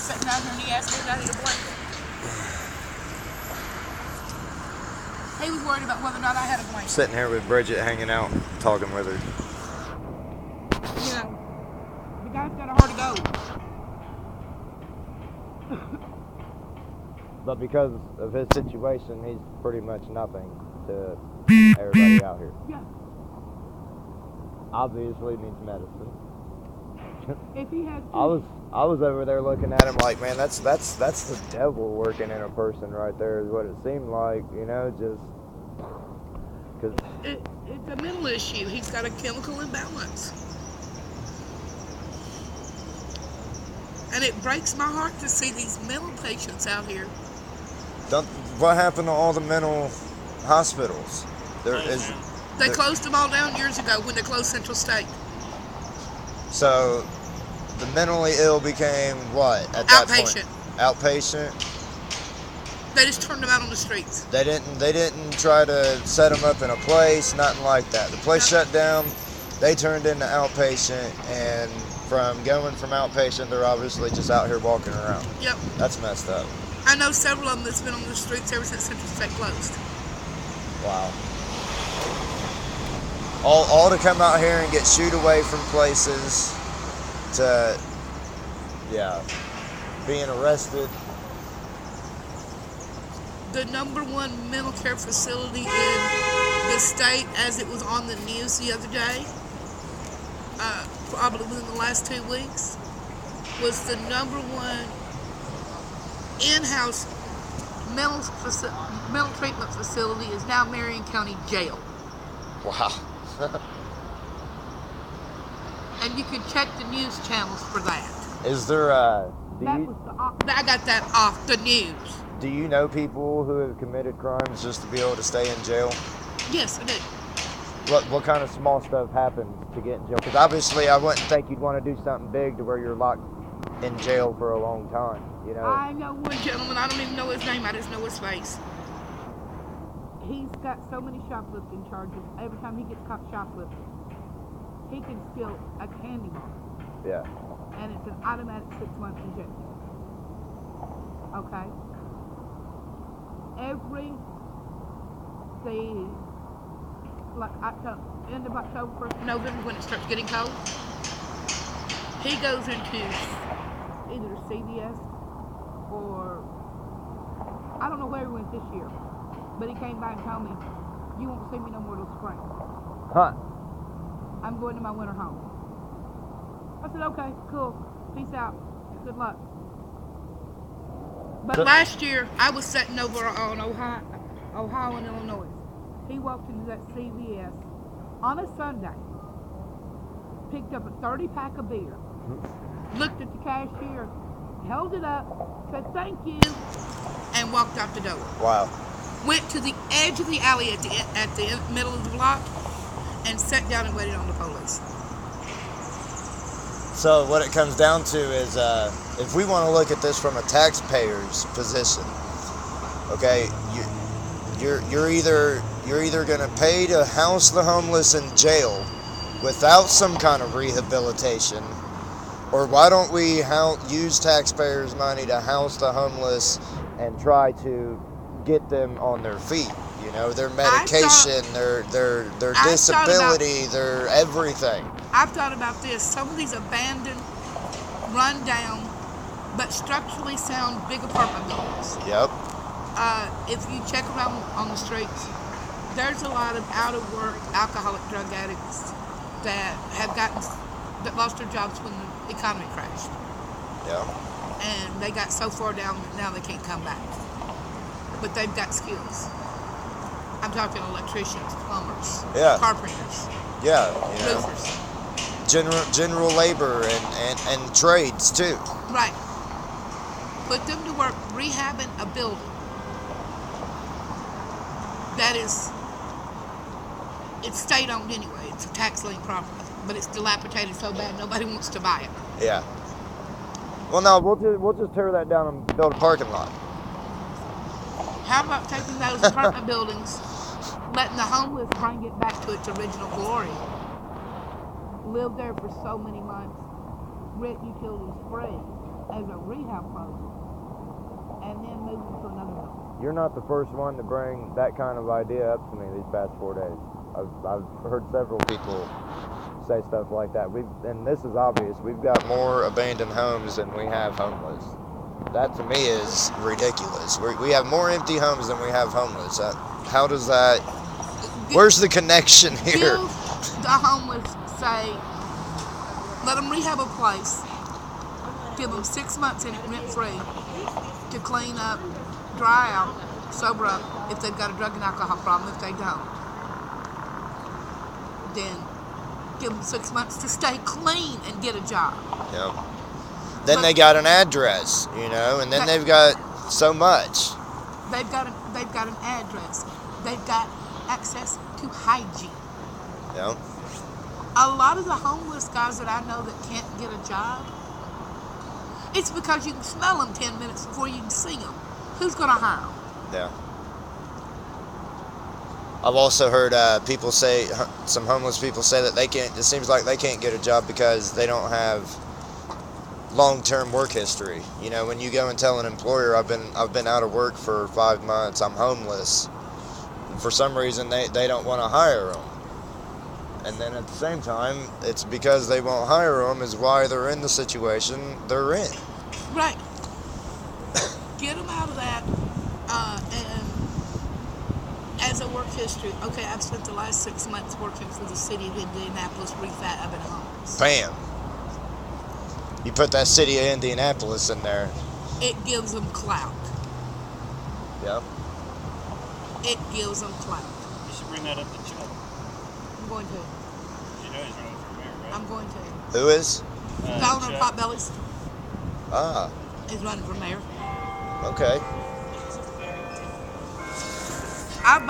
was sitting down here and he asked me if I needed a blanket. He was worried about whether or not I had a blanket. Sitting here with Bridget, hanging out, talking with her. You know, the guy's got a heart of gold. But because of his situation, he's pretty much nothing to everybody out here. Yeah. Obviously needs medicine. If he had to, I was over there looking at him like, man, that's the devil working in a person right there is what it seemed like, you know, just because it's a mental issue. He's got a chemical imbalance. And it breaks my heart to see these mental patients out here. What happened to all the mental hospitals? They closed them all down years ago when they closed Central State. So the mentally ill became what at that Outpatient. point? Outpatient. They just turned them out on the streets. They didn't try to set them up in a place, nothing like that. The place shut down. They turned into outpatient, and from going from outpatient, they're obviously just out here walking around. Yep. That's messed up. I know several of them that's been on the streets ever since Central State closed. Wow. All to come out here and get shooed away from places to, being arrested. The #1 mental care facility in the state, as it was on the news the other day, probably within the last 2 weeks, was the #1 in-house mental treatment facility is now Marion County Jail. Wow. And you can check the news channels for that. Is there I got that off the news. Do you know people who have committed crimes just to be able to stay in jail? Yes, I do. What kind of small stuff happens to get in jail? Because obviously I wouldn't think you'd want to do something big to where you're locked in jail for a long time, you know? I know one gentleman, I don't even know his name, I just know his face. He's got so many shoplifting charges. Every time he gets caught shoplifting, he can steal a candy bar. Yeah. And it's an automatic 6 months in jail. Okay? Like end of October, 1st November, when it starts getting cold, he goes into either CVS or I don't know where he went this year, but he came by and told me, "You won't see me no more till spring. Huh. I'm going to my winter home." I said, "Okay, cool. Peace out. Good luck." But last year, I was sitting over on Ohio and Illinois. He walked into that CVS on a Sunday, picked up a 30-pack of beer, looked at the cashier, held it up, said thank you, and walked out the door. Wow. Went to the edge of the alley at the middle of the block and sat down and waited on the police. So what it comes down to is, if we want to look at this from a taxpayer's position, okay, you're either going to pay to house the homeless in jail without some kind of rehabilitation, or why don't we use taxpayers' money to house the homeless and try to get them on their feet? You know, their medication, their disability, their everything. I've thought about this. Some of these abandoned, run down, but structurally sound big apartment buildings. Yep. If you check around on the streets, there's a lot of out-of-work alcoholic drug addicts that lost their jobs when the economy crashed. Yeah. And they got so far down that now they can't come back. But they've got skills. I'm talking electricians, plumbers, carpenters, roofers. General labor and trades too. Right. Put them to work rehabbing a building that it's state owned anyway. It's a tax lien property, but it's dilapidated so bad nobody wants to buy it. Yeah. Well, no, we'll just tear that down and build a parking lot. How about taking those apartment buildings, letting the homeless bring it back to its original glory? Live there for so many months, rent utilities free, as a rehab program, and then move them to another building. You're not the first one to bring that kind of idea up to me these past 4 days. I've heard several people say stuff like that. And this is obvious. We've got more abandoned homes than we have homeless. That to me is ridiculous. We have more empty homes than we have homeless. How does that? Where's the connection here? Give the homeless, say, let them rehab a place. Give them 6 months in it rent-free to clean up, dry out, sober up if they've got a drug and alcohol problem. If they don't, then give them 6 months to stay clean and get a job. Yep. Then they got an address, and then they've got so much. They've got an address. They've got access to hygiene. Yep. A lot of the homeless guys that I know that can't get a job, it's because you can smell them 10 minutes before you can see them. Who's going to hire them? Yeah. I've also heard people say, some homeless people say that it seems like they can't get a job because they don't have long-term work history. When you go and tell an employer, I've been out of work for 5 months, I'm homeless, for some reason they don't want to hire them. And then at the same time, it's because they won't hire them is why they're in the situation they're in. Right. Get them out of that, and as a work history, okay, I've spent the last 6 months working for the city of Indianapolis rehabbing homes. Bam. You put that city of Indianapolis in there. It gives them clout. Yep. It gives them clout. You should bring that up to Chuck. I'm going to. You know he's running for mayor, right? I'm going to. Who is? The owner of Potbellies Ah. is running for mayor. Okay. I bought